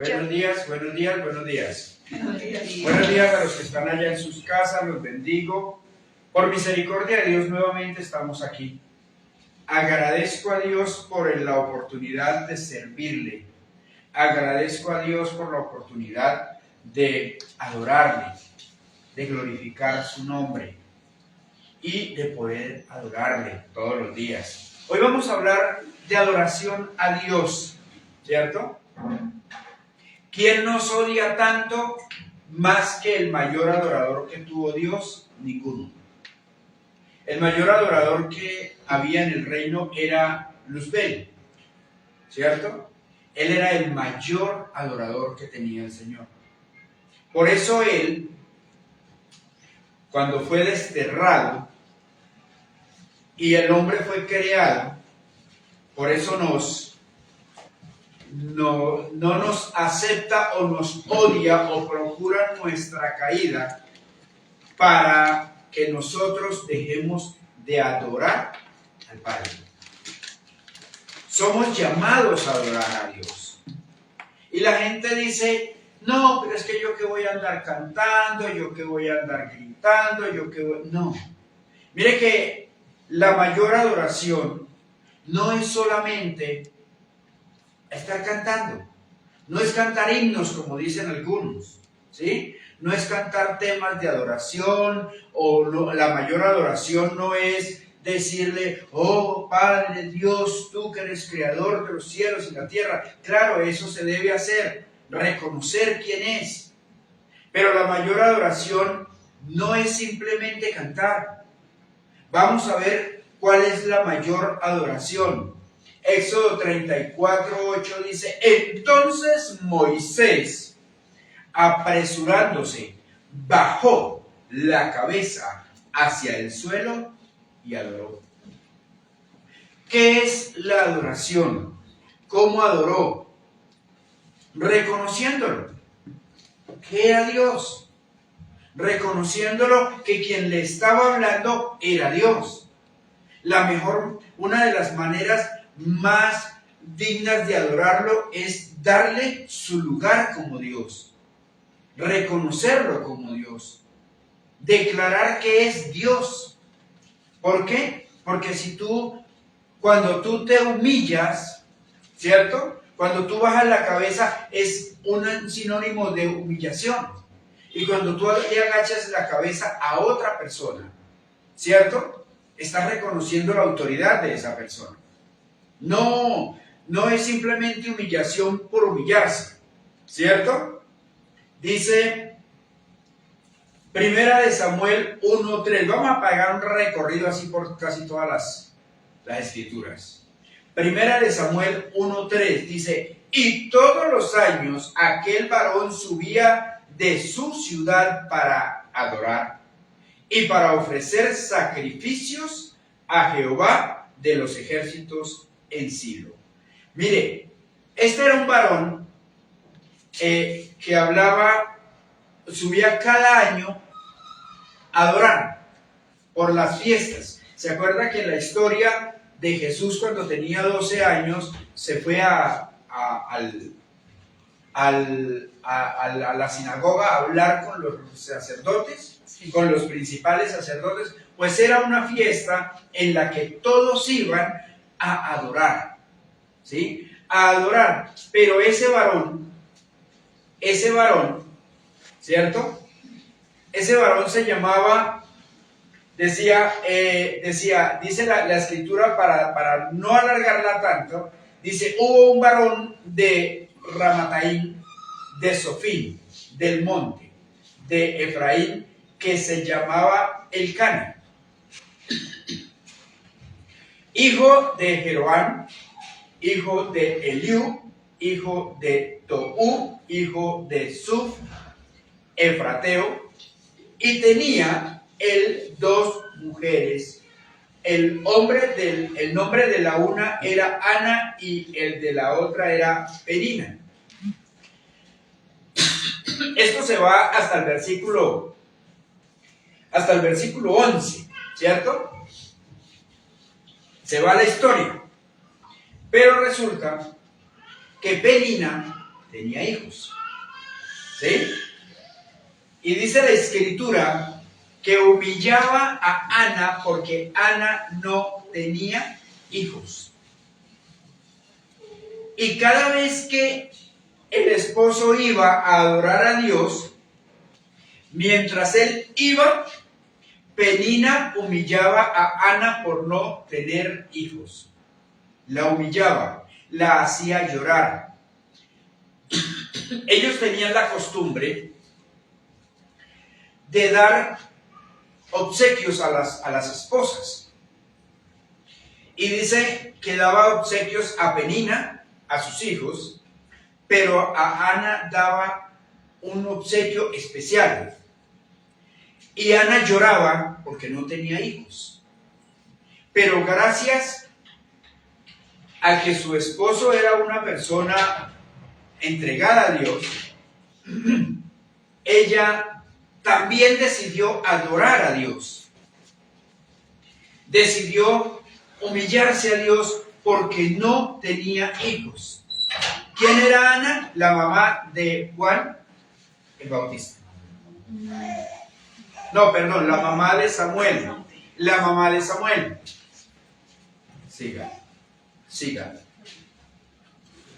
Buenos días, buenos días, buenos días. Buenos días. Buenos días a los que están allá en sus casas, los bendigo. Por misericordia de Dios nuevamente estamos aquí. Agradezco a Dios por la oportunidad de servirle. Agradezco a Dios por la oportunidad de adorarle, de glorificar su nombre y de poder adorarle todos los días. Hoy vamos a hablar de adoración a Dios, ¿cierto? ¿Quién nos odia tanto más que el mayor adorador que tuvo Dios? Ninguno. El mayor adorador que había en el reino era Luzbel, ¿cierto? Él era el mayor adorador que tenía el Señor. Por eso él, cuando fue desterrado y el hombre fue creado, por eso no nos acepta o nos odia o procura nuestra caída para que nosotros dejemos de adorar al Padre. Somos llamados a adorar a Dios. Y la gente dice, no, pero es que yo que voy a andar cantando, yo que voy a andar gritando, yo que voy... No. Mire que la mayor adoración no es solamente estar cantando, no es cantar himnos como dicen algunos, ¿sí? No es cantar temas de adoración, o no, la mayor adoración no es decirle, oh Padre Dios, tú que eres creador de los cielos y la tierra. Claro, eso se debe hacer, reconocer quién es, pero la mayor adoración no es simplemente cantar. Vamos a ver cuál es la mayor adoración. Éxodo 34:8 dice, entonces Moisés, apresurándose, bajó la cabeza hacia el suelo y adoró. ¿Qué es la adoración? ¿Cómo adoró? Reconociéndolo. ¿Qué era Dios? Reconociéndolo que quien le estaba hablando era Dios. Una de las maneras más dignas de adorarlo es darle su lugar como Dios, reconocerlo como Dios, declarar que es Dios. ¿Por qué? Porque cuando tú te humillas, ¿cierto? Cuando tú bajas la cabeza es un sinónimo de humillación. Y cuando tú le agachas la cabeza a otra persona, ¿cierto? Estás reconociendo la autoridad de esa persona. No es simplemente humillación por humillarse, ¿cierto? Dice Primera de Samuel 1:3. Vamos a pegar un recorrido así por casi todas las escrituras. Primera de Samuel 1:3 dice, y todos los años aquel varón subía de su ciudad para adorar y para ofrecer sacrificios a Jehová de los ejércitos en Silo. Mire, este era un varón que subía cada año a adorar por las fiestas. ¿Se acuerda que en la historia de Jesús cuando tenía 12 años se fue a la sinagoga a hablar con los sacerdotes, con los principales sacerdotes? Pues era una fiesta en la que todos iban a adorar, ¿sí? A adorar, pero ese varón, ¿cierto? Ese varón se llamaba, dice la escritura para no alargarla tanto, dice, hubo un varón de Ramataim, de Sofín, del monte, de Efraín, que se llamaba Elcana, hijo de Jeroam, hijo de Eliú, hijo de Toú, hijo de Suf, efrateo, y tenía él 2 mujeres. El nombre de la una era Ana y el de la otra era Perina. Esto se va hasta el versículo 11, ¿cierto? Se va la historia. Pero resulta que Perina tenía hijos. ¿Sí? Y dice la escritura que humillaba a Ana porque Ana no tenía hijos. Y cada vez que el esposo iba a adorar a Dios, mientras él iba, Penina humillaba a Ana por no tener hijos. La humillaba, la hacía llorar. Ellos tenían la costumbre de dar obsequios a las esposas. Y dice que daba obsequios a Penina, a sus hijos, pero a Ana daba un obsequio especial. Y Ana lloraba porque no tenía hijos. Pero gracias a que su esposo era una persona entregada a Dios, ella también decidió adorar a Dios. Decidió humillarse a Dios porque no tenía hijos. ¿Quién era Ana? La mamá de Juan el Bautista. No, perdón, la mamá de Samuel. La mamá de Samuel. Siga.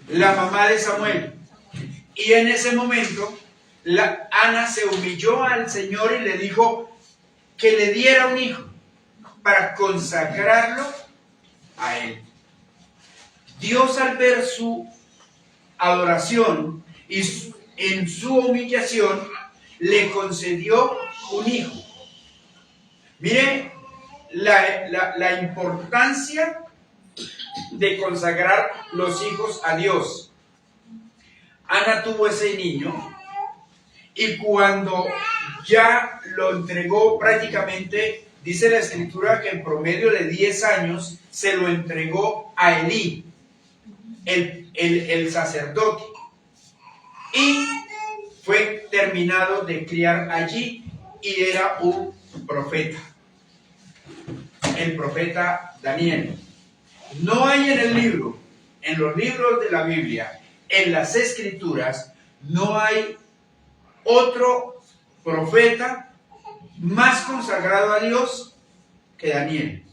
La mamá de Samuel. Y en ese momento, Ana se humilló al Señor y le dijo que le diera un hijo para consagrarlo a él. Dios, al ver su adoración y en su humillación, le concedió un hijo. Mire la importancia de consagrar los hijos a Dios. Ana tuvo ese niño y cuando ya lo entregó prácticamente, dice la escritura que en promedio de 10 años se lo entregó a Elí, el sacerdote, y fue terminado de criar allí y era un profeta, el profeta Daniel. No hay en el libro, en los libros de la Biblia, en las escrituras, no hay otro profeta más consagrado a Dios que Daniel,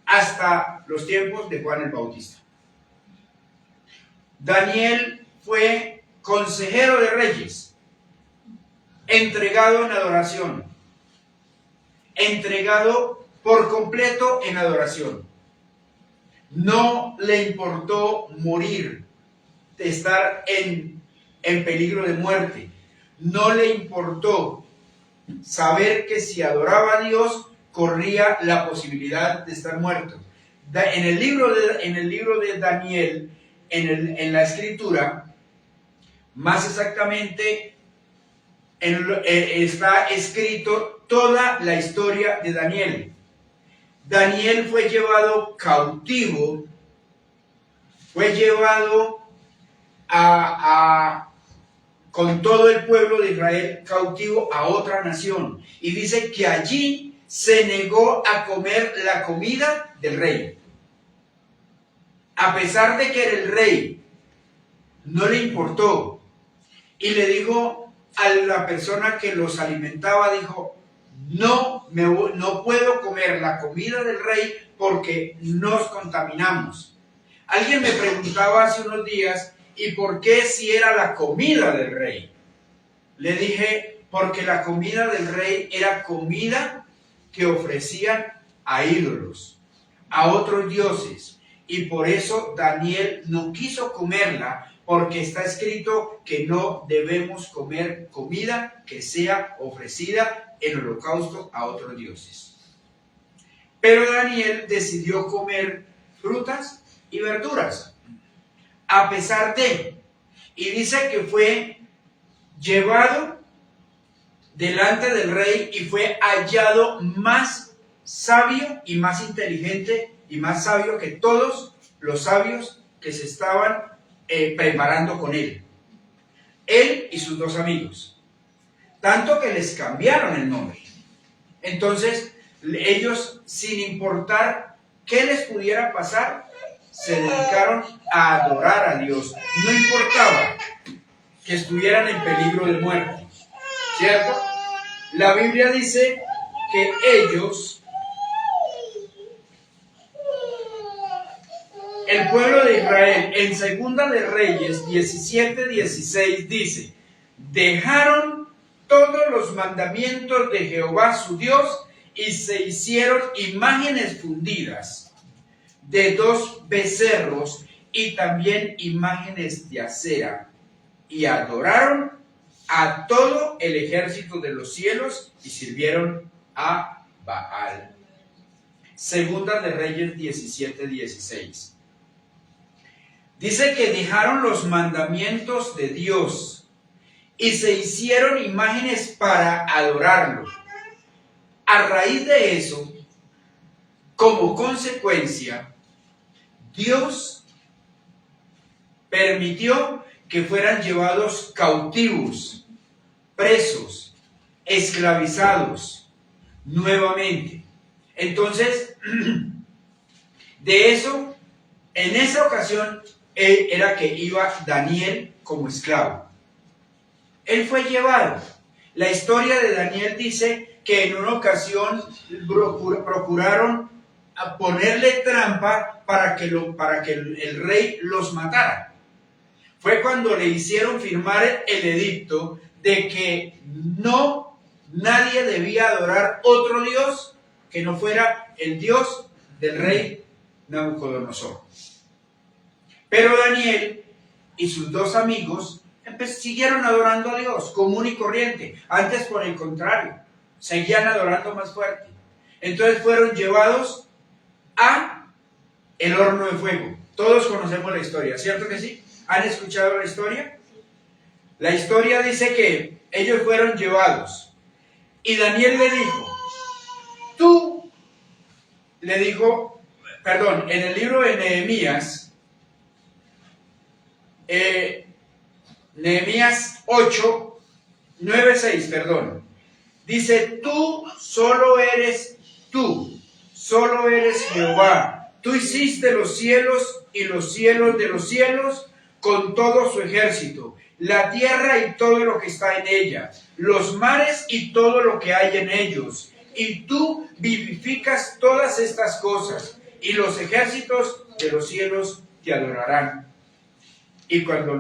hasta los tiempos de Juan el Bautista. Daniel fue consejero de reyes, entregado en adoración, entregado por completo en adoración. No le importó morir, de estar en peligro de muerte. No le importó saber que si adoraba a Dios corría la posibilidad de estar muerto. En el libro de Daniel, en la escritura, más exactamente está escrito toda la historia de Daniel. Daniel fue llevado cautivo, fue llevado con todo el pueblo de Israel cautivo a otra nación. Y dice que allí se negó a comer la comida del rey. A pesar de que era el rey, no le importó. Y le dijo a la persona que los alimentaba, dijo, no puedo comer la comida del rey porque nos contaminamos. Alguien me preguntaba hace unos días, ¿y por qué si era la comida del rey? Le dije, porque la comida del rey era comida que ofrecían a ídolos, a otros dioses. Y por eso Daniel no quiso comerla, porque está escrito que no debemos comer comida que sea ofrecida en holocausto a otros dioses. Pero Daniel decidió comer frutas y verduras, a pesar de, y dice que fue llevado delante del rey y fue hallado más sabio y más inteligente y más sabio que todos los sabios que se estaban preparando con él y sus dos amigos, tanto que les cambiaron el nombre. Entonces ellos, sin importar qué les pudiera pasar, se dedicaron a adorar a Dios. No importaba que estuvieran en peligro de muerte, ¿cierto? La Biblia dice que ellos, el pueblo de Israel, en Segunda de Reyes 17:16 dice, dejaron todos los mandamientos de Jehová su Dios y se hicieron imágenes fundidas de 2 becerros y también imágenes de acera y adoraron a todo el ejército de los cielos y sirvieron a Baal. Segunda de Reyes 17:16. Dice que dejaron los mandamientos de Dios y se hicieron imágenes para adorarlo. A raíz de eso, como consecuencia, Dios permitió que fueran llevados cautivos, presos, esclavizados nuevamente. Entonces, de eso, en esa ocasión, era que iba Daniel como esclavo. Él fue llevado. La historia de Daniel dice que en una ocasión procuraron ponerle trampa para que el rey los matara. Fue cuando le hicieron firmar el edicto de que nadie debía adorar otro Dios que no fuera el Dios del rey Nabucodonosor. Pero Daniel y sus 2 amigos siguieron adorando a Dios común y corriente. Antes, por el contrario, seguían adorando más fuerte. Entonces fueron llevados a el horno de fuego. Todos conocemos la historia, ¿cierto que sí? ¿Han escuchado la historia? La historia dice que ellos fueron llevados y Daniel le dijo, en el libro de Nehemías 8, 9, 6, dice, solo eres Jehová, tú hiciste los cielos y los cielos de los cielos con todo su ejército, la tierra y todo lo que está en ella, los mares y todo lo que hay en ellos, y tú vivificas todas estas cosas, y los ejércitos de los cielos te adorarán. Y cuando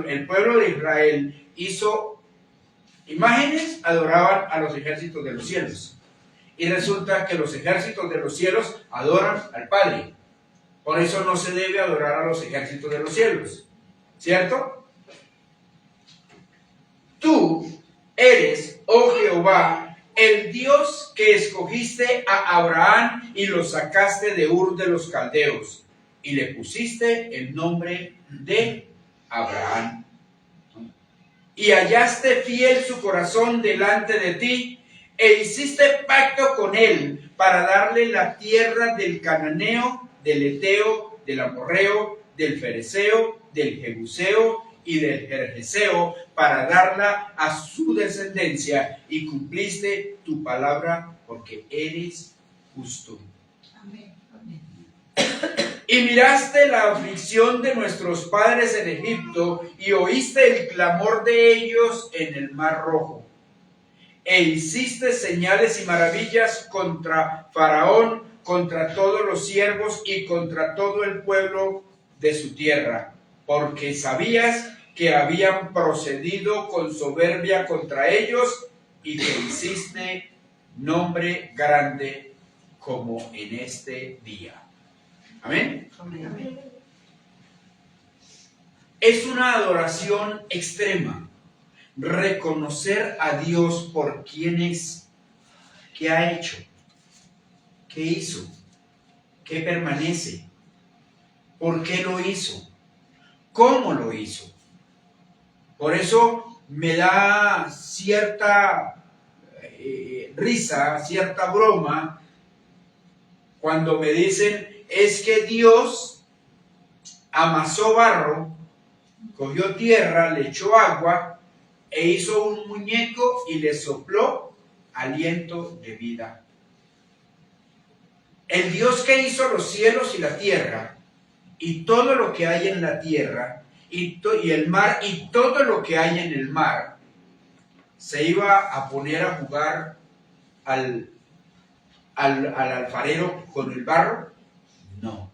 el pueblo de Israel hizo imágenes, adoraban a los ejércitos de los cielos. Y resulta que los ejércitos de los cielos adoran al Padre. Por eso no se debe adorar a los ejércitos de los cielos, ¿cierto? Tú eres, oh Jehová, el Dios que escogiste a Abraham y lo sacaste de Ur de los Caldeos y le pusiste el nombre de Abraham. Y hallaste fiel su corazón delante de ti e hiciste pacto con él para darle la tierra del cananeo, del eteo, del amorreo, del fereceo, del jebuseo y del gergeseo, para darla a su descendencia, y cumpliste tu palabra porque eres justo. Amén. Amén. Y miraste la aflicción de nuestros padres en Egipto y oíste el clamor de ellos en el Mar Rojo. E hiciste señales y maravillas contra Faraón, contra todos los siervos y contra todo el pueblo de su tierra, porque sabías que habían procedido con soberbia contra ellos y que hiciste nombre grande como en este día. Amén. Amén. Es una adoración extrema. Reconocer a Dios por quién es, qué ha hecho, qué hizo, qué permanece, por qué lo hizo, cómo lo hizo. Por eso me da cierta risa, cierta broma, cuando me dicen, es que Dios amasó barro, cogió tierra, le echó agua e hizo un muñeco y le sopló aliento de vida. El Dios que hizo los cielos y la tierra y todo lo que hay en la tierra y el mar y todo lo que hay en el mar se iba a poner a jugar al alfarero con el barro? No.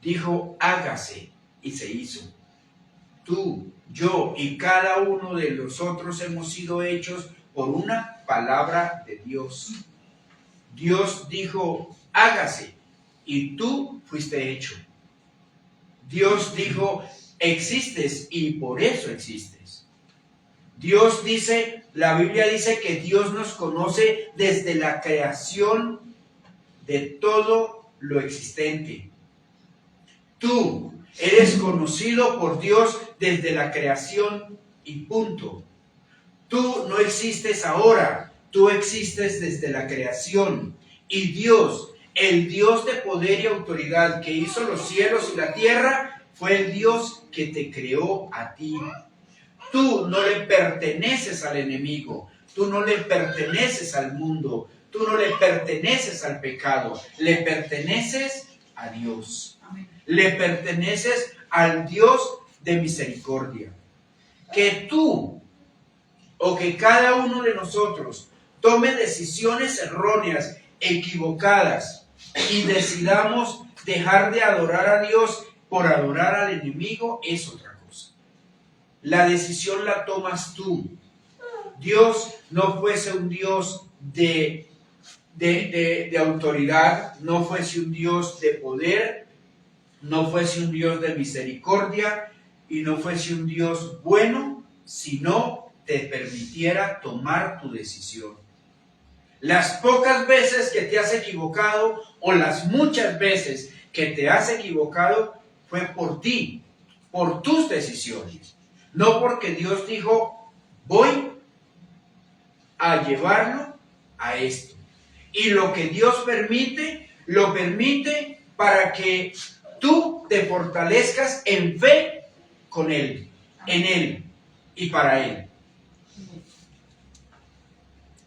Dijo, hágase, y se hizo. Tú, yo y cada uno de nosotros hemos sido hechos por una palabra de Dios. Dios dijo, hágase, y tú fuiste hecho. Dios dijo, existes, y por eso existes. Dios dice, la Biblia dice que Dios nos conoce desde la creación de todo lo existente. Tú eres conocido por Dios desde la creación y punto. Tú no existes ahora, tú existes desde la creación. Y Dios, el Dios de poder y autoridad que hizo los cielos y la tierra, fue el Dios que te creó a ti. Tú no le perteneces al enemigo, tú no le perteneces al mundo, tú no le perteneces al pecado, le perteneces a Dios. Le perteneces al Dios de misericordia. Que tú o que cada uno de nosotros tome decisiones erróneas, equivocadas, y decidamos dejar de adorar a Dios por adorar al enemigo es otra cosa. La decisión la tomas tú. Dios no fuese un Dios de autoridad, no fuese un Dios de poder, no fuese un Dios de misericordia y no fuese un Dios bueno si no te permitiera tomar tu decisión. Las pocas veces que te has equivocado o las muchas veces que te has equivocado fue por ti, por tus decisiones. No porque Dios dijo, voy a llevarlo a esto. Y lo que Dios permite, lo permite para que tú te fortalezcas en fe con Él, en Él y para Él.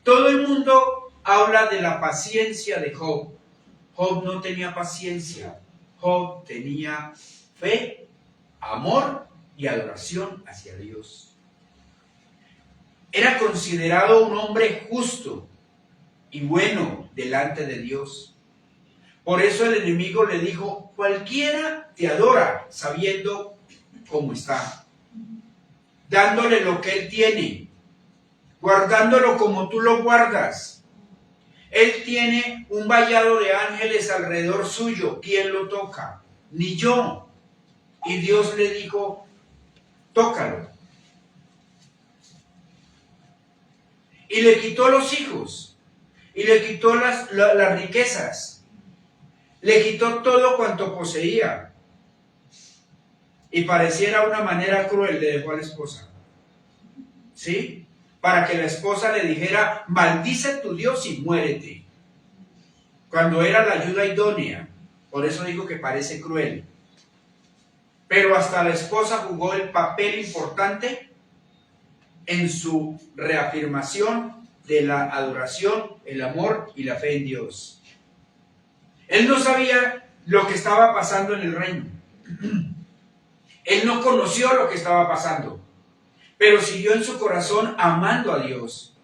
Todo el mundo habla de la paciencia de Job. Job no tenía paciencia. Job tenía fe, amor y adoración hacia Dios. Era considerado un hombre justo y bueno delante de Dios. Por eso el enemigo le dijo, cualquiera te adora sabiendo cómo está, dándole lo que él tiene, guardándolo como tú lo guardas. Él tiene un vallado de ángeles alrededor suyo, ¿quién lo toca? Ni yo. Y Dios le dijo, tócalo. Y le quitó los hijos, y le quitó las riquezas, le quitó todo cuanto poseía. Y pareciera una manera cruel, le dejó a la esposa. ¿Sí? Para que la esposa le dijera, maldice tu Dios y muérete. Cuando era la ayuda idónea. Por eso digo que parece cruel. Pero hasta la esposa jugó el papel importante en su reafirmación de la adoración, el amor y la fe en Dios. Él no sabía lo que estaba pasando en el reino. Él no conoció lo que estaba pasando, pero siguió en su corazón amando a Dios.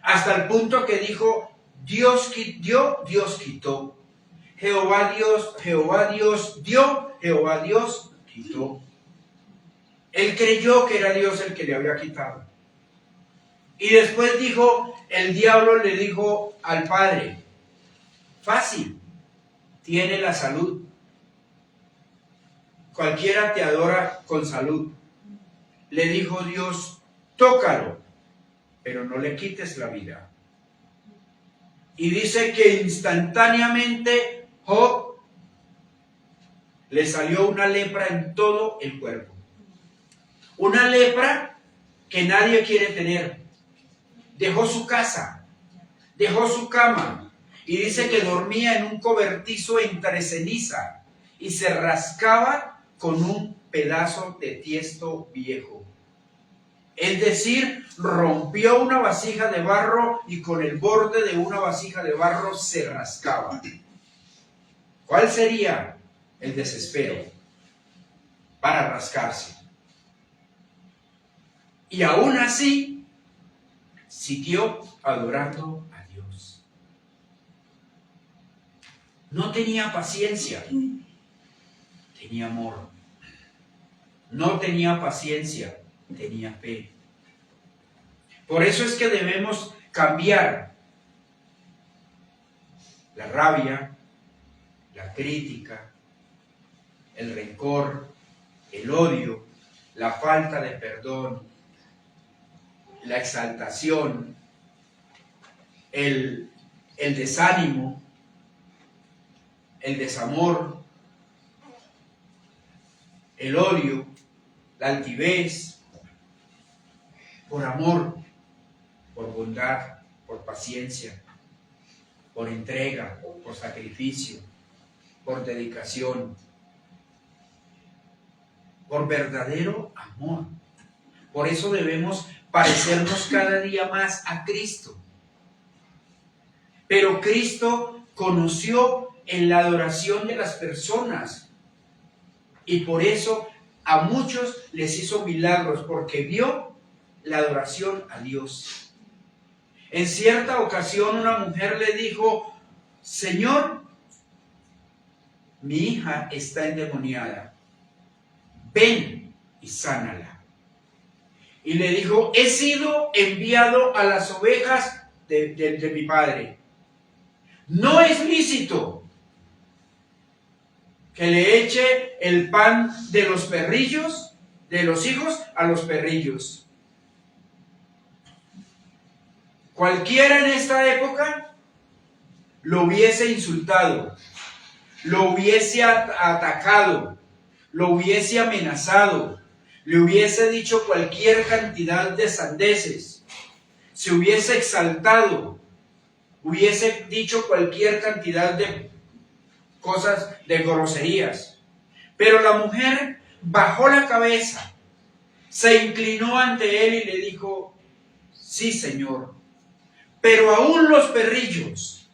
Hasta el punto que dijo, Dios dio, Dios quitó. Jehová Dios dio, Jehová Dios quitó. Él creyó que era Dios el que le había quitado. Y después dijo, el diablo le dijo al Padre, fácil, tiene la salud. Cualquiera te adora con salud. Le dijo Dios, tócalo, pero no le quites la vida. Y dice que instantáneamente Job le salió una lepra en todo el cuerpo. Una lepra que nadie quiere tener. Dejó su casa, dejó su cama y dice que dormía en un cobertizo entre ceniza y se rascaba con un pedazo de tiesto viejo. Es decir, rompió una vasija de barro y con el borde de una vasija de barro se rascaba. ¿Cuál sería el desespero? para rascarse. Y aún así, siguió adorando a Dios. No tenía paciencia, tenía amor. No tenía paciencia, tenía fe. Por eso es que debemos cambiar la rabia, la crítica, el rencor, el odio, la falta de perdón, la exaltación, el desánimo, el desamor, el odio, la altivez, por amor, por bondad, por paciencia, por entrega, por sacrificio, por dedicación, por verdadero amor. Por eso debemos parecernos cada día más a Cristo. Pero Cristo conoció en la adoración de las personas y por eso a muchos les hizo milagros, porque vio la adoración a Dios. En cierta ocasión una mujer le dijo: Señor, mi hija está endemoniada, ven y sánala. Y le dijo: he sido enviado a las ovejas de mi padre. No es lícito que le eche el pan de los perrillos, de los hijos, a los perrillos. Cualquiera en esta época lo hubiese insultado, lo hubiese atacado, lo hubiese amenazado, le hubiese dicho cualquier cantidad de sandeces, se hubiese exaltado, hubiese dicho cualquier cantidad de cosas, de groserías. Pero la mujer bajó la cabeza, se inclinó ante él y le dijo: sí, Señor, pero aún los perrillos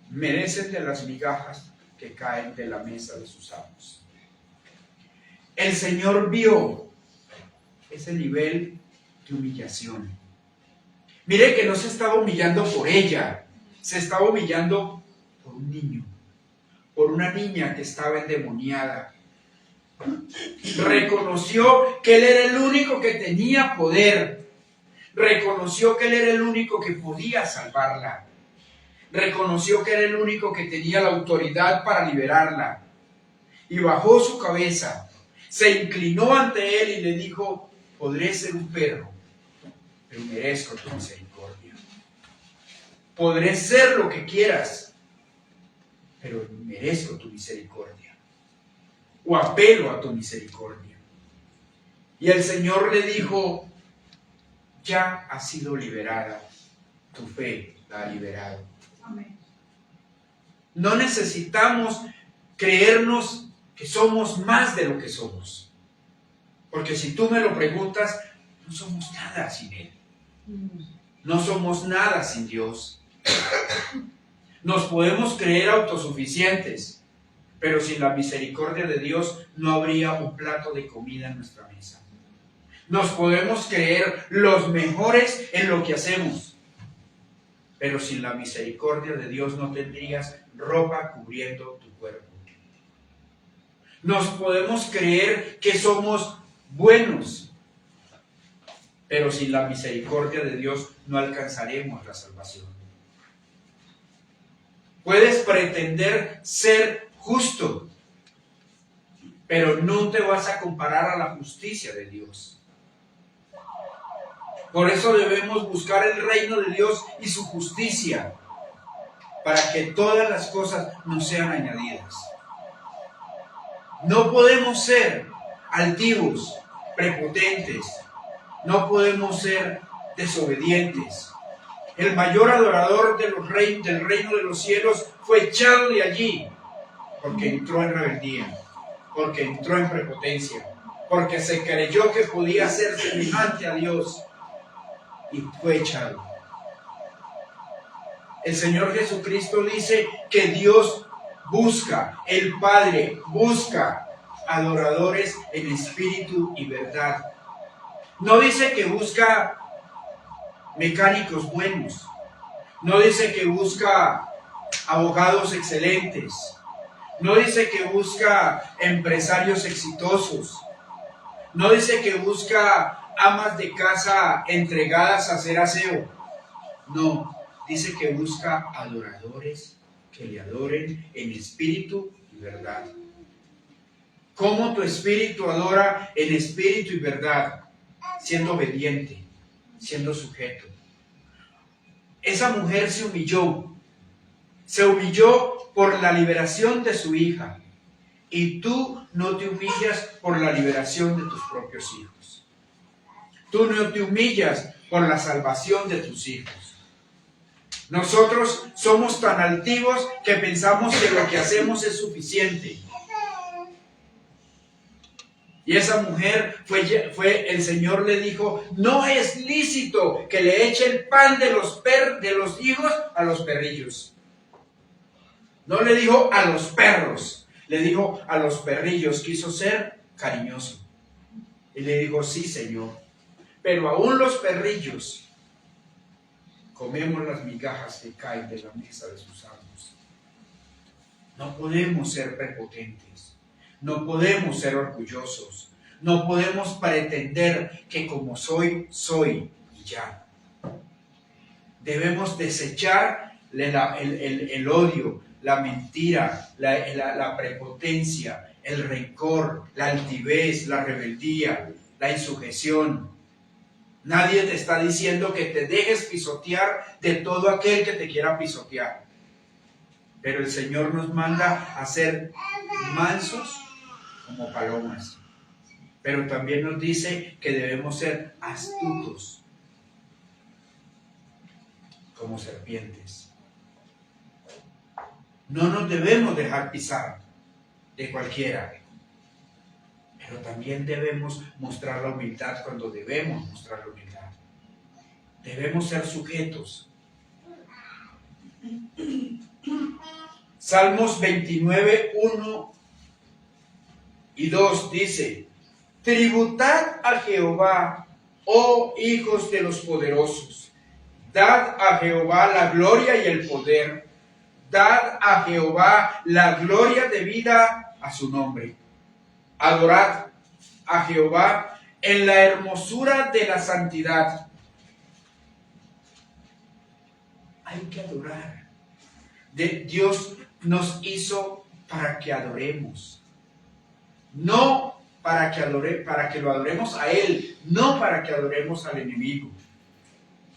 merecen de las migajas que caen de la mesa de sus amos. El Señor vio ese nivel de humillación. Mire que no se estaba humillando por ella, se estaba humillando por un niño, por una niña que estaba endemoniada. Reconoció que Él era el único que tenía poder. Reconoció que Él era el único que podía salvarla. Reconoció que era el único que tenía la autoridad para liberarla. Y bajó su cabeza, se inclinó ante Él y le dijo: podré ser un perro, pero merezco tu misericordia. Podré ser lo que quieras, pero merezco tu misericordia. O apelo a tu misericordia. Y el Señor le dijo: ya ha sido liberada, tu fe la ha liberado. Amén. No necesitamos creernos que somos más de lo que somos. Porque si tú me lo preguntas, no somos nada sin Él. No somos nada sin Dios. Nos podemos creer autosuficientes, pero sin la misericordia de Dios no habría un plato de comida en nuestra mesa. Nos podemos creer los mejores en lo que hacemos, pero sin la misericordia de Dios no tendrías ropa cubriendo tu cuerpo. Nos podemos creer que somos buenos, pero sin la misericordia de Dios no alcanzaremos la salvación. Puedes pretender ser justo, pero no te vas a comparar a la justicia de Dios. Por eso debemos buscar el reino de Dios y su justicia, para que todas las cosas nos sean añadidas. No podemos ser altivos, prepotentes, no podemos ser desobedientes. El mayor adorador de del reino de los cielos fue echado de allí, porque entró en rebeldía, porque entró en prepotencia, porque se creyó que podía ser semejante a Dios y fue echado. El Señor Jesucristo dice que Dios busca, el Padre busca adoradores en espíritu y verdad. No dice que busca mecánicos buenos. No dice que busca abogados excelentes. No dice que busca empresarios exitosos. No dice que busca amas de casa entregadas a hacer aseo. No, dice que busca adoradores que le adoren en espíritu y verdad. ¿Cómo tu espíritu adora en espíritu y verdad? Siendo obediente, siendo sujeto. Esa mujer se humilló por la liberación de su hija. Y tú no te humillas por la liberación de tus propios hijos. Tú no te humillas por la salvación de tus hijos. Nosotros somos tan altivos que pensamos que lo que hacemos es suficiente. Y esa mujer el Señor le dijo, no es lícito que le eche el pan de los hijos a los perrillos. No le dijo a los perros, le dijo a los perrillos, quiso ser cariñoso. Y le dijo, sí, Señor, pero aún los perrillos comemos las migajas que caen de la mesa de sus amos. No podemos ser prepotentes. No podemos ser orgullosos. No podemos pretender que como soy, soy y ya. Debemos desechar el odio, la mentira, la prepotencia, el rencor, la altivez, la rebeldía, la insujeción. Nadie te está diciendo que te dejes pisotear de todo aquel que te quiera pisotear. Pero el Señor nos manda a ser mansos como palomas. Pero también nos dice que debemos ser astutos como serpientes. No nos debemos dejar pisar de cualquiera. Pero también debemos mostrar la humildad cuando debemos mostrar la humildad. Debemos ser sujetos. Salmos 29, 1 y 2 dice, tributad a Jehová, oh hijos de los poderosos, dad a Jehová la gloria y el poder, dad a Jehová la gloria debida a su nombre. Adorad a Jehová en la hermosura de la santidad. Hay que adorar. Dios nos hizo para que adoremos. No para que lo adoremos a Él, no para que adoremos al enemigo.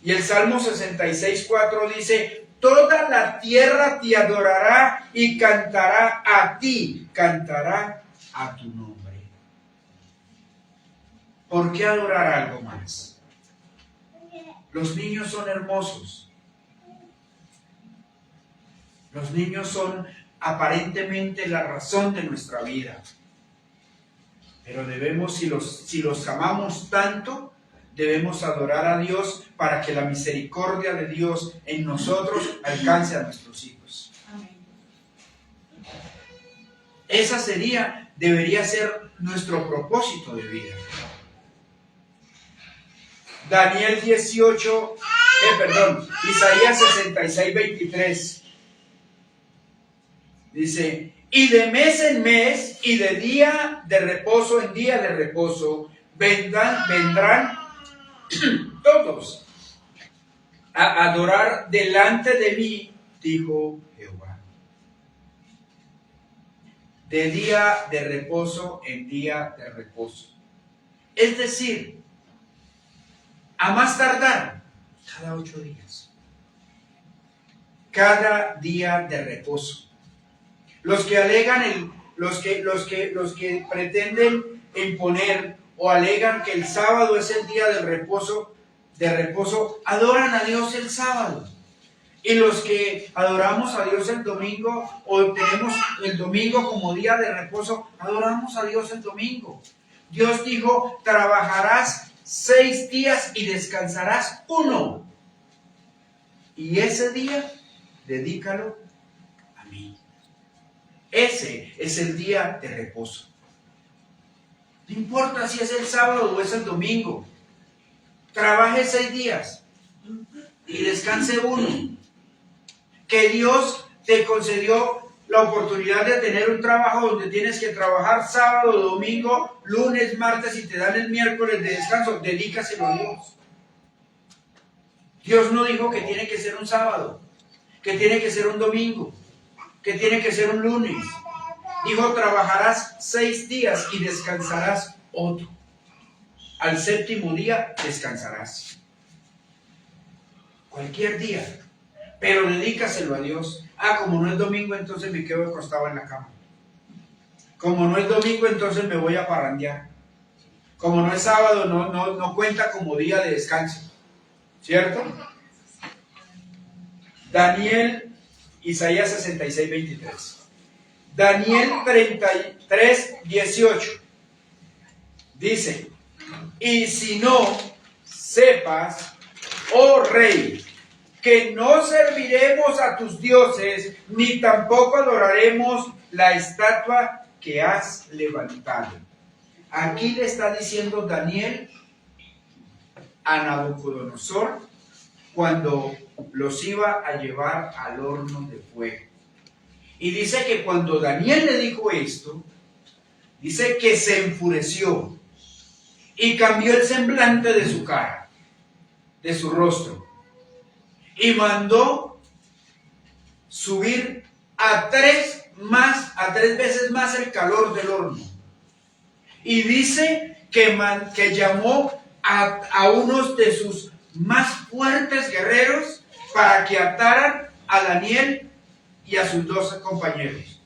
Y el Salmo 66:4 dice, toda la tierra te adorará y cantará a ti, cantará a tu nombre. ¿Por qué adorar algo más? Los niños son hermosos. Los niños son aparentemente la razón de nuestra vida. Pero debemos, si los amamos tanto, debemos adorar a Dios para que la misericordia de Dios en nosotros alcance a nuestros hijos. Esa debería ser nuestro propósito de vida. Isaías 66:23 dice, y de mes en mes y de día de reposo en día de reposo vendrán todos a adorar delante de mí, dijo Jehová. De día de reposo en día de reposo. Es decir, a más tardar, cada 8 días. Cada día de reposo. Los que alegan, los que pretenden imponer o alegan que el sábado es el día del reposo, adoran a Dios el sábado. Y los que adoramos a Dios el domingo o tenemos el domingo como día de reposo, adoramos a Dios el domingo. Dios dijo, trabajarás 6 días y descansarás 1. Y ese día, dedícalo a mí. Ese es el día de reposo. No importa si es el sábado o es el domingo. Trabaje 6 días y descanse uno. Que Dios te concedió la oportunidad de tener un trabajo donde tienes que trabajar sábado, domingo, lunes, martes y te dan el miércoles de descanso. Dedícaselo a Dios. Dios no dijo que tiene que ser un sábado, que tiene que ser un domingo, que tiene que ser un lunes. Dijo, trabajarás 6 días y descansarás otro. Al 7º día descansarás. Cualquier día. Pero dedícaselo a Dios. Como no es domingo, entonces me quedo acostado en la cama. Como no es domingo, entonces me voy a parrandear. Como no es sábado, no cuenta como día de descanso. ¿Cierto? Daniel, Isaías 66, 23. Daniel 33, 18. Dice, y si no sepas, oh rey, que no serviremos a tus dioses, ni tampoco adoraremos la estatua que has levantado. Aquí le está diciendo Daniel a Nabucodonosor cuando los iba a llevar al horno de fuego. Y dice que cuando Daniel le dijo esto, dice que se enfureció y cambió el semblante de su cara, de su rostro, y mandó subir a 3 veces más el calor del horno. Y dice que llamó a unos de sus más fuertes guerreros para que ataran a Daniel y a sus 2 compañeros.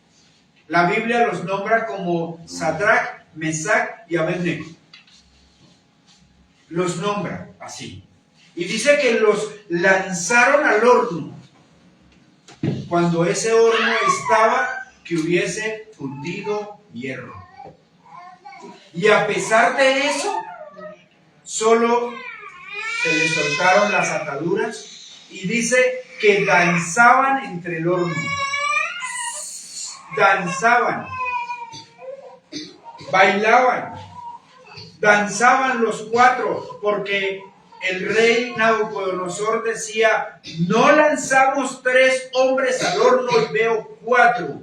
La Biblia los nombra como Sadrach, Mesach y Abednego. Los nombra así. Y dice que los lanzaron al horno cuando ese horno estaba que hubiese fundido hierro. Y a pesar de eso, solo se les soltaron las ataduras y dice que danzaban entre el horno. Danzaban, bailaban, danzaban los 4, porque el rey Nabucodonosor decía, no lanzamos 3 hombres al horno y veo 4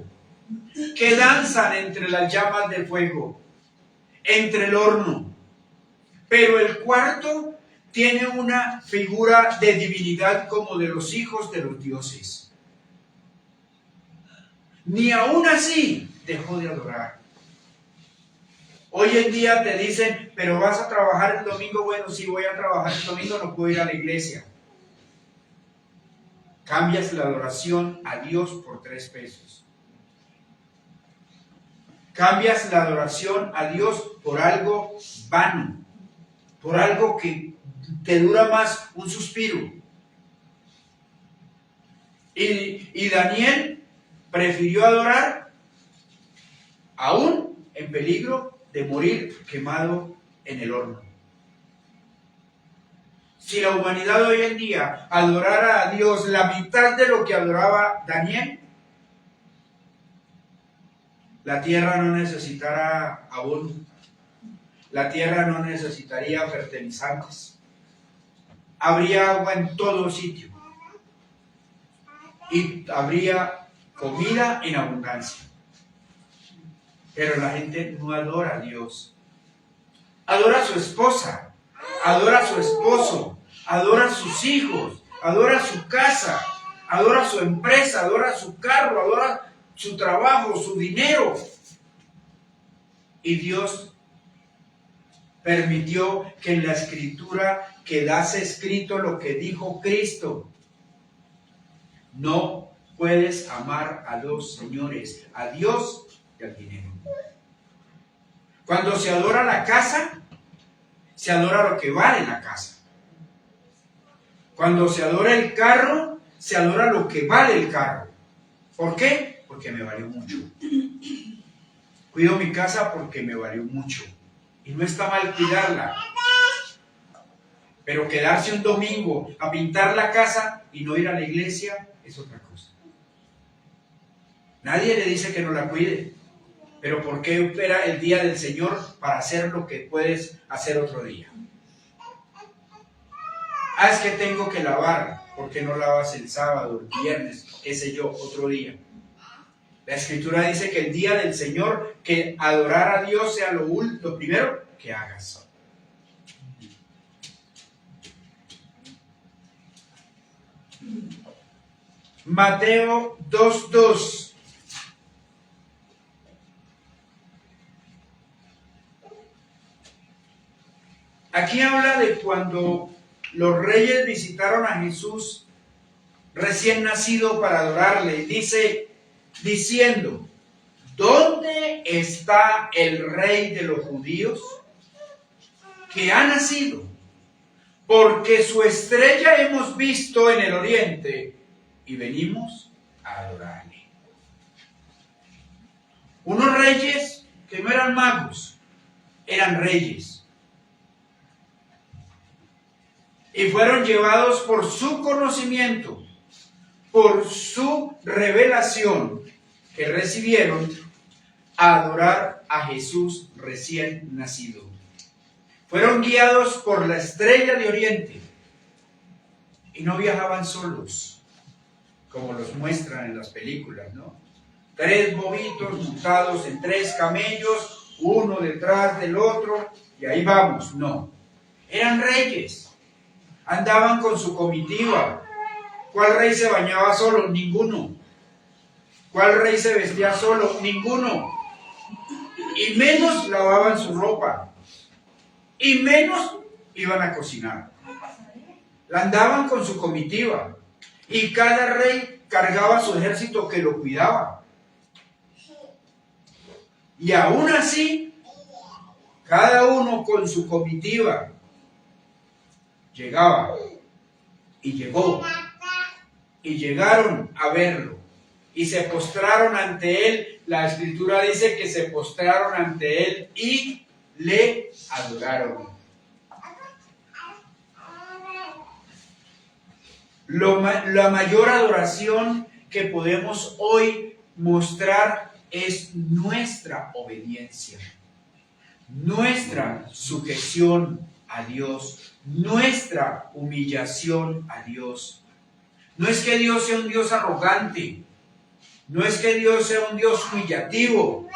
que danzan entre las llamas de fuego, entre el horno. Pero el 4 tiene una figura de divinidad como de los hijos de los dioses. Ni aún así dejó de adorar. Hoy en día te dicen, pero vas a trabajar el domingo. Bueno, sí, voy a trabajar el domingo, no puedo ir a la iglesia. Cambias la adoración a Dios por 3 pesos. Cambias la adoración a Dios por algo vano, por algo que te dura más un suspiro. Y Daniel prefirió adorar aún en peligro de morir quemado en el horno. Si la humanidad hoy en día adorara a Dios la mitad de lo que adoraba Daniel, la tierra no necesitará abono, la tierra no necesitaría fertilizantes, habría agua en todo sitio y habría comida en abundancia. Pero la gente no adora a Dios. Adora a su esposa, adora a su esposo, adora a sus hijos, adora su casa, adora su empresa, adora su carro, adora su trabajo, su dinero. Y Dios permitió que en la escritura quedase escrito lo que dijo Cristo. No puedes amar a 2 señores, a Dios y al dinero. Cuando se adora la casa, se adora lo que vale la casa. Cuando se adora el carro, se adora lo que vale el carro. ¿Por qué? Porque me valió mucho. Cuido mi casa porque me valió mucho. Y no está mal cuidarla. Pero quedarse un domingo a pintar la casa y no ir a la iglesia es otra cosa. Nadie le dice que no la cuide. Pero ¿por qué espera el día del Señor para hacer lo que puedes hacer otro día? Es que tengo que lavar. ¿Por qué no lavas el sábado, el viernes, qué sé yo, otro día? La Escritura dice que el día del Señor, que adorar a Dios sea lo primero que hagas. Mateo 2:2. Aquí habla de cuando los reyes visitaron a Jesús recién nacido para adorarle. Dice, diciendo, ¿dónde está el rey de los judíos que ha nacido? Porque su estrella hemos visto en el oriente y venimos a adorarle. Unos reyes que no eran magos, eran reyes. Y fueron llevados por su conocimiento, por su revelación que recibieron, a adorar a Jesús recién nacido. Fueron guiados por la estrella de oriente y no viajaban solos, como los muestran en las películas, ¿no? 3 bobitos montados en 3 camellos, uno detrás del otro, y ahí vamos. No, eran reyes. Andaban con su comitiva. ¿Cuál rey se bañaba solo? Ninguno. ¿Cuál rey se vestía solo? Ninguno. Y menos lavaban su ropa. Y menos iban a cocinar. Andaban con su comitiva. Y cada rey cargaba su ejército que lo cuidaba. Y aún así, cada uno con su comitiva llegaba y llegó y llegaron a verlo y se postraron ante él. La Escritura dice que se postraron ante él y le adoraron. La mayor adoración que podemos hoy mostrar es nuestra obediencia, nuestra sujeción a Dios, nuestra humillación a Dios. No es que Dios sea un Dios arrogante, no es que Dios sea un Dios humillativo,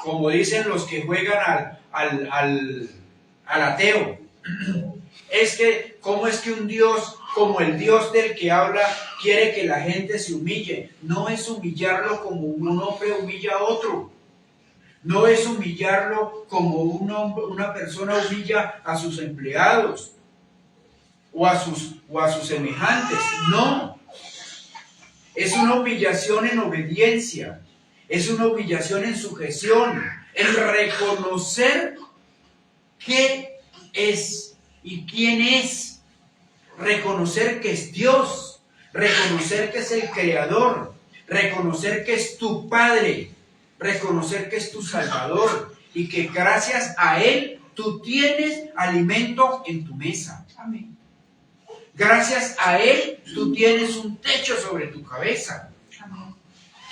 como dicen los que juegan al ateo. Es que, ¿cómo es que un Dios como el Dios del que habla quiere que la gente se humille? No es humillarlo como un hombre humilla a otro. No es humillarlo como una persona humilla a sus empleados o a sus semejantes. No. Es una humillación en obediencia. Es una humillación en sujeción. En reconocer qué es y quién es. Reconocer que es Dios. Reconocer que es el Creador. Reconocer que es tu Padre. Reconocer que es tu Salvador y que gracias a Él tú tienes alimento en tu mesa. Amén. Gracias a Él tú tienes un techo sobre tu cabeza. Amén.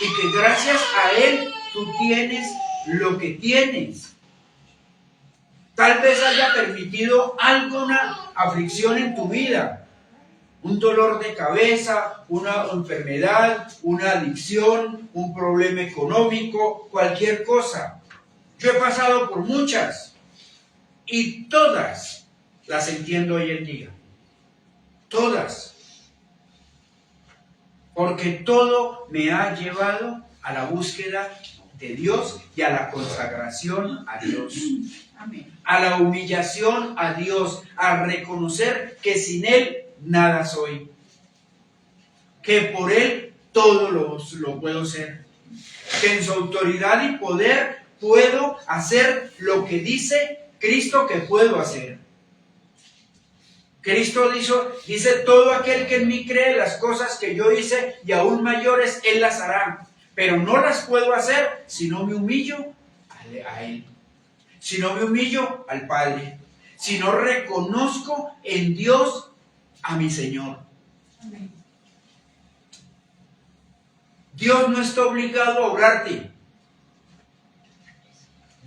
Y que gracias a Él tú tienes lo que tienes. Tal vez haya permitido alguna aflicción en tu vida. Un dolor de cabeza, una enfermedad, una adicción, un problema económico, cualquier cosa. Yo he pasado por muchas y todas las entiendo hoy en día. Todas. Porque todo me ha llevado a la búsqueda de Dios y a la consagración a Dios. Amén. A la humillación a Dios, a reconocer que sin Él nada soy, que por Él todo lo puedo ser, que en su autoridad y poder puedo hacer lo que dice Cristo que puedo hacer. Cristo dice, todo aquel que en mí cree, las cosas que yo hice y aún mayores, Él las hará, pero no las puedo hacer si no me humillo a Él, si no me humillo al Padre, si no reconozco en Dios a mi Señor. Amén. Dios no está obligado a obrarte.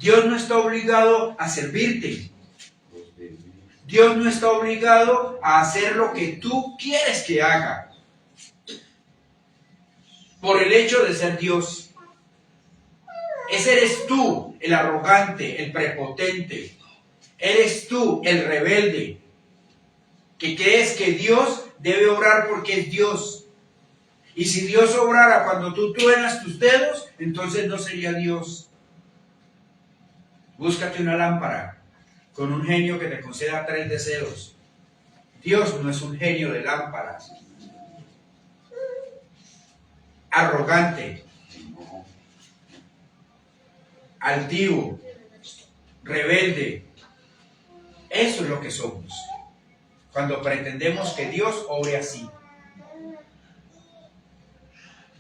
Dios no está obligado a servirte. Dios no está obligado a hacer lo que tú quieres que haga. Por el hecho de ser Dios. Ese eres tú, el arrogante, el prepotente. Eres tú, el rebelde, que crees que Dios debe obrar porque es Dios. Y si Dios obrara cuando tú truenas tus dedos, entonces no sería Dios. Búscate una lámpara con un genio que te conceda 3 deseos. Dios no es un genio de lámparas. Arrogante, altivo, rebelde. Eso es lo que somos cuando pretendemos que Dios obre así.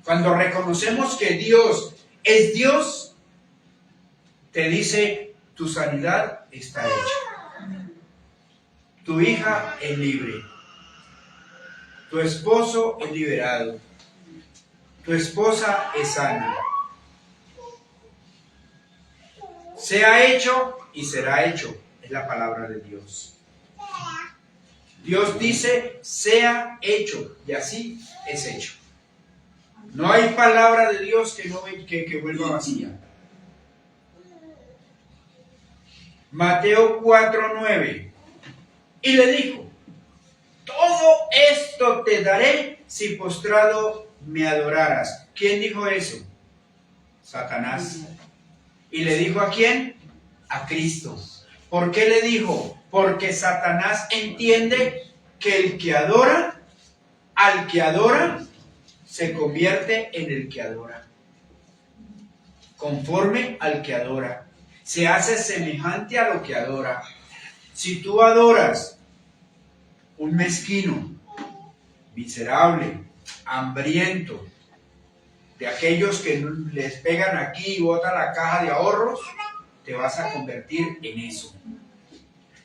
Cuando reconocemos que Dios es Dios, te dice: tu sanidad está hecha. Tu hija es libre. Tu esposo es liberado. Tu esposa es sana. Sea hecho y será hecho. Es la palabra de Dios. Dios dice: sea hecho, y así es hecho. No hay palabra de Dios que vuelva vacía. Mateo 4:9. Y le dijo: todo esto te daré si postrado me adoraras. ¿Quién dijo eso? Satanás. ¿Y le dijo a quién? A Cristo. ¿Por qué le dijo? Porque Satanás entiende que el que adora, al que adora, se convierte en el que adora. Conforme al que adora. Se hace semejante a lo que adora. Si tú adoras un mezquino, miserable, hambriento, de aquellos que les pegan aquí y botan la caja de ahorros, te vas a convertir en eso.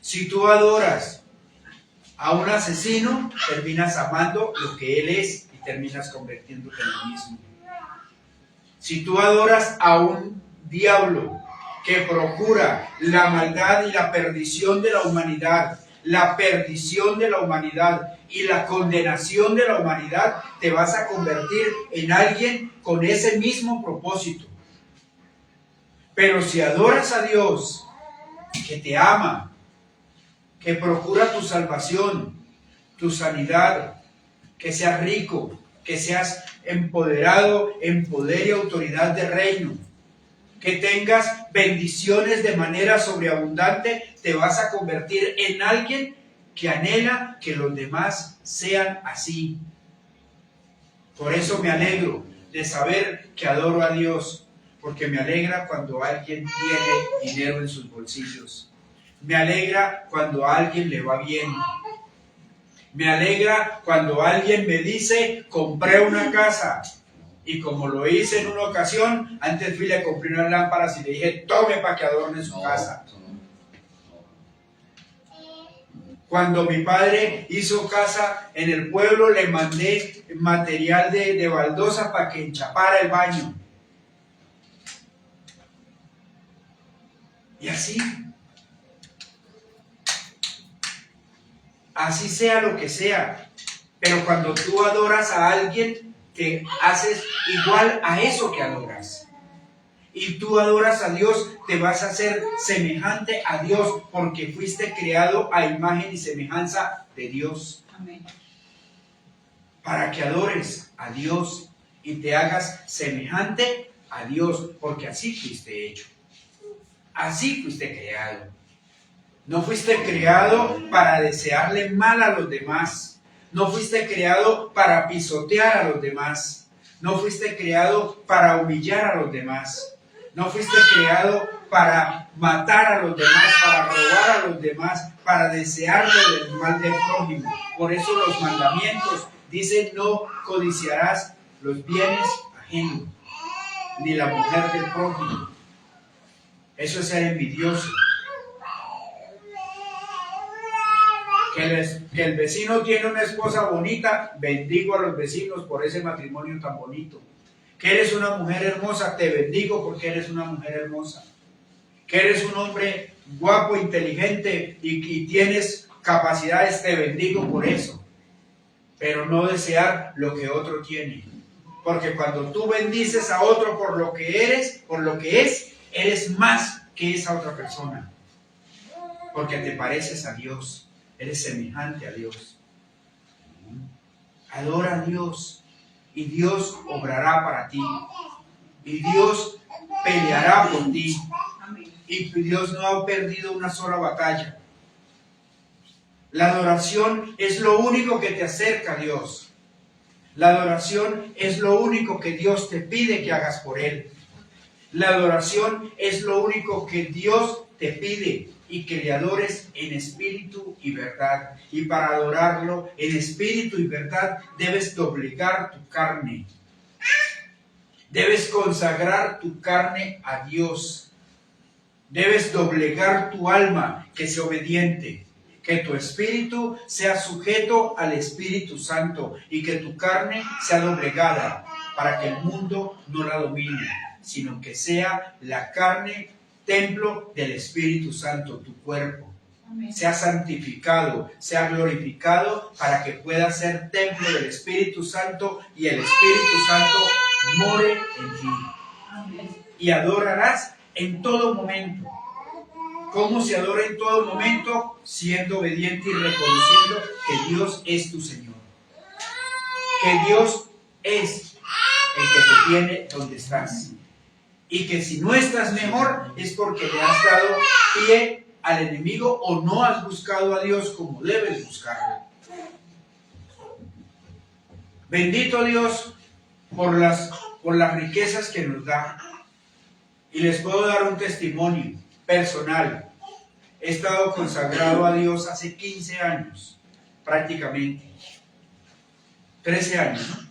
Si tú adoras a un asesino, terminas amando lo que él es y terminas convirtiéndote en lo mismo. Si tú adoras a un diablo que procura la maldad y la perdición de la humanidad, y la condenación de la humanidad, te vas a convertir en alguien con ese mismo propósito. Pero si adoras a Dios, que te ama, que procura tu salvación, tu sanidad, que seas rico, que seas empoderado en poder y autoridad de reino, que tengas bendiciones de manera sobreabundante, te vas a convertir en alguien que anhela que los demás sean así. Por eso me alegro de saber que adoro a Dios, porque me alegra cuando alguien tiene dinero en sus bolsillos. Me alegra cuando a alguien le va bien. Me alegra cuando alguien me dice: compré una casa. Y como lo hice en una ocasión, antes fui y le compré unas lámparas y le dije: tome para que adorne su casa. Cuando mi padre hizo casa en el pueblo, le mandé material de baldosa para que enchapara el baño. Y así sea lo que sea. Pero cuando tú adoras a alguien, te haces igual a eso que adoras. Y tú adoras a Dios, te vas a hacer semejante a Dios, porque fuiste creado a imagen y semejanza de Dios. Amén. Para que adores a Dios y te hagas semejante a Dios, porque así fuiste hecho. Así fuiste creado. No fuiste creado para desearle mal a los demás. No fuiste creado para pisotear a los demás. No fuiste creado para humillar a los demás. No fuiste creado para matar a los demás, para robar a los demás, para desearle el mal del prójimo. Por eso los mandamientos dicen: no codiciarás los bienes ajenos, ni la mujer del prójimo. Eso es ser envidioso. Que el vecino tiene una esposa bonita, bendigo a los vecinos por ese matrimonio tan bonito. Que eres una mujer hermosa, te bendigo porque eres una mujer hermosa. que eres un hombre guapo, inteligente y tienes capacidades, te bendigo por eso. Pero no desear lo que otro tiene. Porque cuando tú bendices a otro por lo que eres, por lo que es, eres más que esa otra persona. Porque te pareces a Dios, eres semejante a Dios. Adora a Dios y Dios obrará para ti. Y Dios peleará por ti. Y Dios no ha perdido una sola batalla. La adoración es lo único que te acerca a Dios. La adoración es lo único que Dios te pide que hagas por Él. La adoración es lo único que Dios te pide y que le adores en espíritu y verdad. Y para adorarlo en espíritu y verdad debes doblegar tu carne. Debes consagrar tu carne a Dios. Debes doblegar tu alma, que sea obediente. Que tu espíritu sea sujeto al Espíritu Santo y que tu carne sea doblegada para que el mundo no la domine, sino que sea la carne templo del Espíritu Santo, tu cuerpo. Amén. Sea santificado, sea glorificado para que pueda ser templo del Espíritu Santo y el Espíritu Santo more en ti. Amén. Y adorarás en todo momento. ¿Cómo se adora en todo momento? Siendo obediente y reconociendo que Dios es tu Señor. Que Dios es el que te tiene donde estás. Y que si no estás mejor es porque le has dado pie al enemigo o no has buscado a Dios como debes buscarlo. Bendito Dios por las riquezas que nos da. Y les puedo dar un testimonio personal. He estado consagrado a Dios hace 15 años, prácticamente. 13 años, ¿no?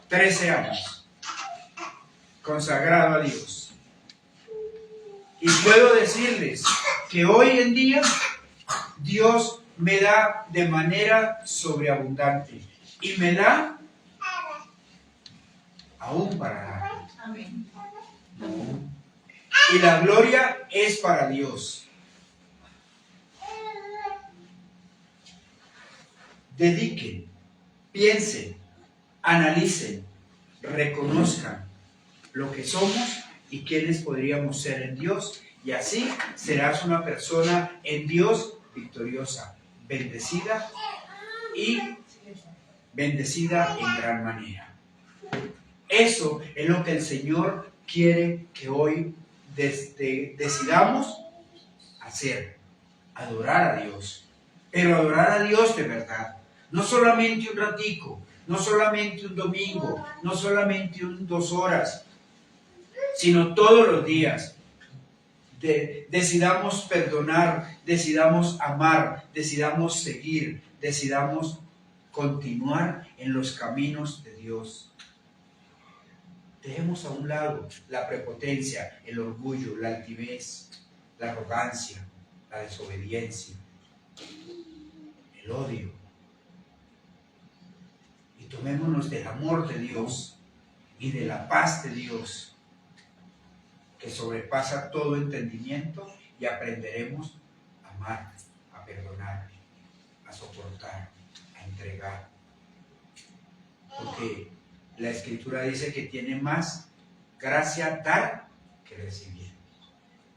13 años. Consagrado a Dios. Y puedo decirles que hoy en día Dios me da de manera sobreabundante. Y me da aún para dar. Amén. Y la gloria es para Dios. Dediquen, piensen, analicen, reconozcan lo que somos y quiénes podríamos ser en Dios, y así serás una persona en Dios victoriosa, bendecida y bendecida en gran manera. Eso es lo que el Señor quiere que hoy decidamos hacer, adorar a Dios, pero adorar a Dios de verdad, no solamente un ratico, no solamente un domingo, no solamente 2 horas, sino todos los días. Decidamos perdonar, decidamos amar, decidamos seguir, decidamos continuar en los caminos de Dios. Dejemos a un lado la prepotencia, el orgullo, la altivez, la arrogancia, la desobediencia, el odio. Y tomémonos del amor de Dios y de la paz de Dios, que sobrepasa todo entendimiento, y aprenderemos a amar, a perdonar, a soportar, a entregar. Porque la Escritura dice que tiene más gracia dar que recibir.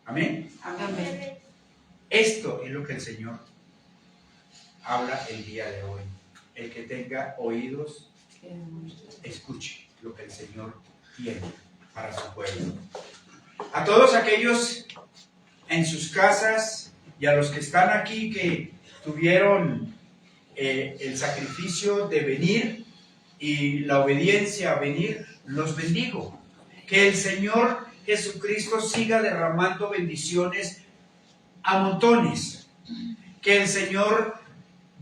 ¿Amén? Amén. Esto es lo que el Señor habla el día de hoy. El que tenga oídos, escuche lo que el Señor tiene para su pueblo. A todos aquellos en sus casas y a los que están aquí que tuvieron el sacrificio de venir y la obediencia a venir, los bendigo. Que el Señor Jesucristo siga derramando bendiciones a montones. Que el Señor,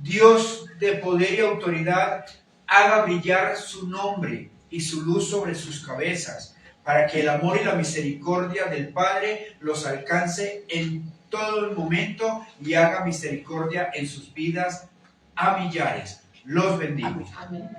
Dios de poder y autoridad, haga brillar su nombre y su luz sobre sus cabezas, para que el amor y la misericordia del Padre los alcance en todo el momento y haga misericordia en sus vidas a millares. Los bendigo. Amén.